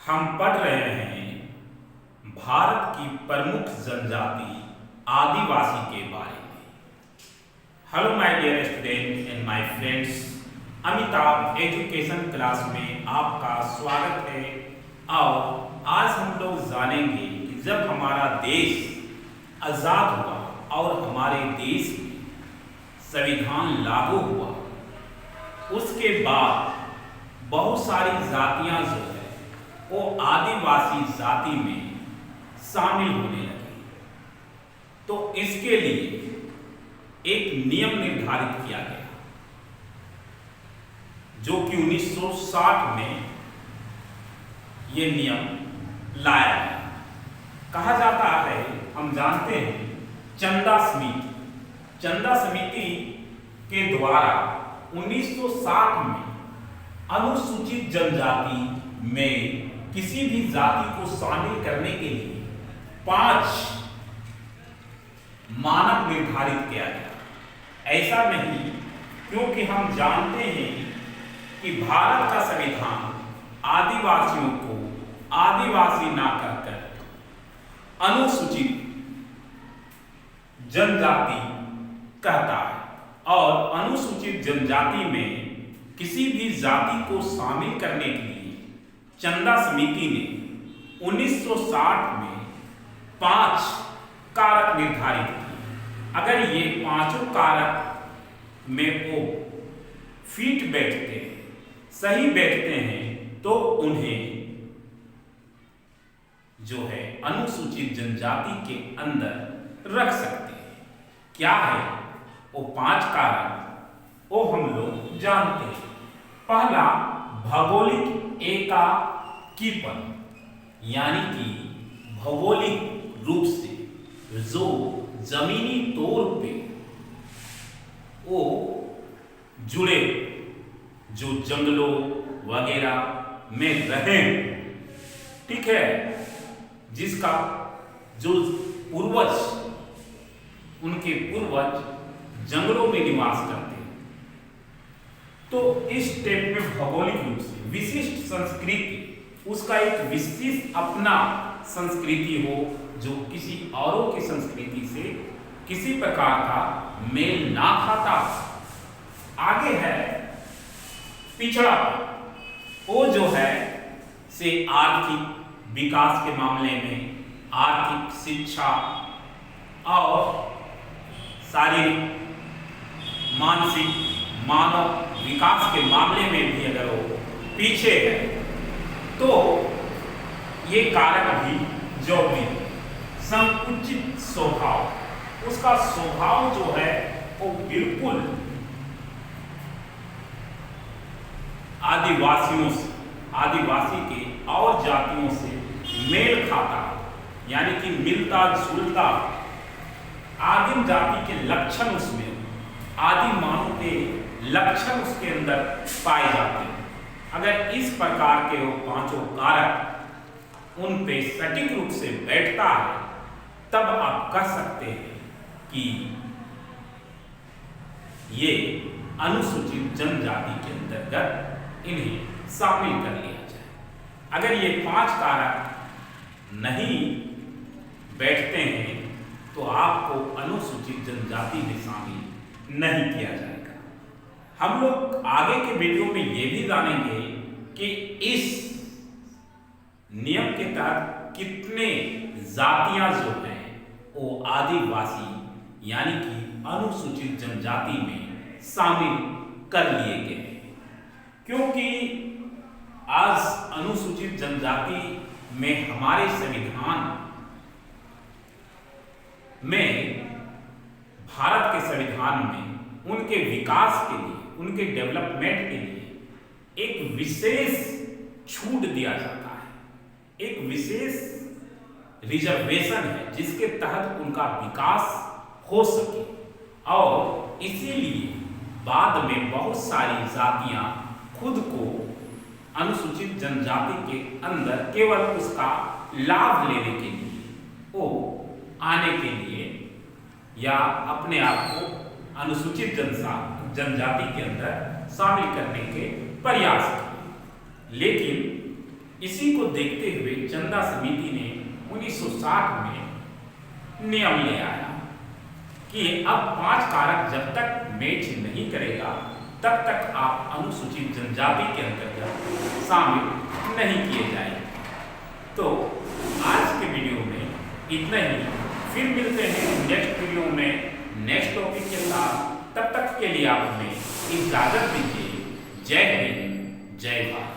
हम पढ़ रहे हैं भारत की प्रमुख जनजाति आदिवासी के बारे में। Hello my dear student and my friends, Amitabh education class में आपका स्वागत है। और आज हम लोग जानेंगे कि जब हमारा देश आज़ाद हुआ और हमारे देश में संविधान लागू हुआ, उसके बाद बहुत सारी जातियां जो है वो आदिवासी जाति में शामिल होने लगी। तो इसके लिए एक नियम निर्धारित किया गया जो कि 1960 में ये नियम लाया गया। कहा जाता है, हम जानते हैं, चंदा समिति। चंदा समिति के द्वारा 1960 में अनुसूचित जनजाति में किसी भी जाति को शामिल करने के लिए 5 मानक निर्धारित किया गया। ऐसा नहीं, क्योंकि हम जानते हैं कि भारत का संविधान आदिवासियों को आदिवासी ना कहकर अनुसूचित जनजाति कहता है, और अनुसूचित जनजाति में किसी भी जाति को शामिल करने के लिए चंदा समिति ने 1960 में 5 कारक निर्धारित किए। अगर ये 5 कारक में वो फिट बैठते हैं, सही बैठते हैं, तो उन्हें जो है अनुसूचित जनजाति के अंदर रख सकते हैं। क्या है वो 5 कारक, वो हम लोग जानते हैं। पहला, भौगोलिक एकाकीपन, यानी कि भौगोलिक रूप से जो जमीनी तौर पे वो जुड़े, जो जंगलों वगैरह में रहे, ठीक है, जिसका जो पूर्वज, उनके पूर्वज जंगलों में निवास करते हैं। तो इस स्टेप में भौगोलिक रूप से विशिष्ट संस्कृति, उसका एक विशिष्ट अपना संस्कृति हो जो किसी औरों की संस्कृति से किसी प्रकार का मेल ना खाता। आगे है पिछड़ा, वो जो है से आर्थिक विकास के मामले में, आर्थिक, शिक्षा और शारीरिक, मानसिक, मानव विकास के मामले में भी अगर वो पीछे है, तो ये कारक भी जरूरी है। संकुचित स्वभाव, उसका स्वभाव जो है वो बिल्कुल आदिवासियों से, आदिवासी के और जातियों से मेल खाता, यानी कि मिलता जुलता आदिम जाति के लक्षण उसमें, आदि मानव के लक्षण उसके अंदर पाए जाते हैं। अगर इस प्रकार के वो 5 कारक उन पे सटीक रूप से बैठता है, तब आप कह सकते हैं कि ये अनुसूचित जनजाति के अंतर्गत इन्हें शामिल कर लिया जाए। अगर ये 5 कारक नहीं बैठते हैं तो आपको अनुसूचित जनजाति में शामिल नहीं किया जाएगा। हम लोग आगे के वीडियो में ये भी जानेंगे कि इस नियम के तहत कितने जातियां जो हैं वो आदिवासी यानी कि अनुसूचित जनजाति में शामिल कर लिए गए हैं। क्योंकि आज अनुसूचित जनजाति में हमारे संविधान में, भारत के संविधान में उनके विकास के लिए, उनके डेवलपमेंट के लिए एक विशेष छूट दिया जाता है, एक विशेष रिजर्वेशन है जिसके तहत उनका विकास हो सके। और इसीलिए बाद में बहुत सारी जातियां खुद को अनुसूचित जनजाति के अंदर केवल उसका लाभ लेने के लिए, वो आने के लिए या अपने आप को अनुसूचित जनजाति के अंदर शामिल करने के प्रयास किए। लेकिन इसी को देखते हुए चंदा समिति ने 1960 में नियम ले आया कि अब 5 कारक जब तक मैच नहीं करेगा तब तक आप अनुसूचित जनजाति के अंतर्गत शामिल नहीं किए जाएंगे। तो आज के वीडियो में इतना ही, फिर मिलते हैं नेक्स्ट वीडियो में नेक्स्ट टॉपिक के साथ। तब तक के लिए आप हमें इजाजत दीजिए। जय हिंद, जय भारत।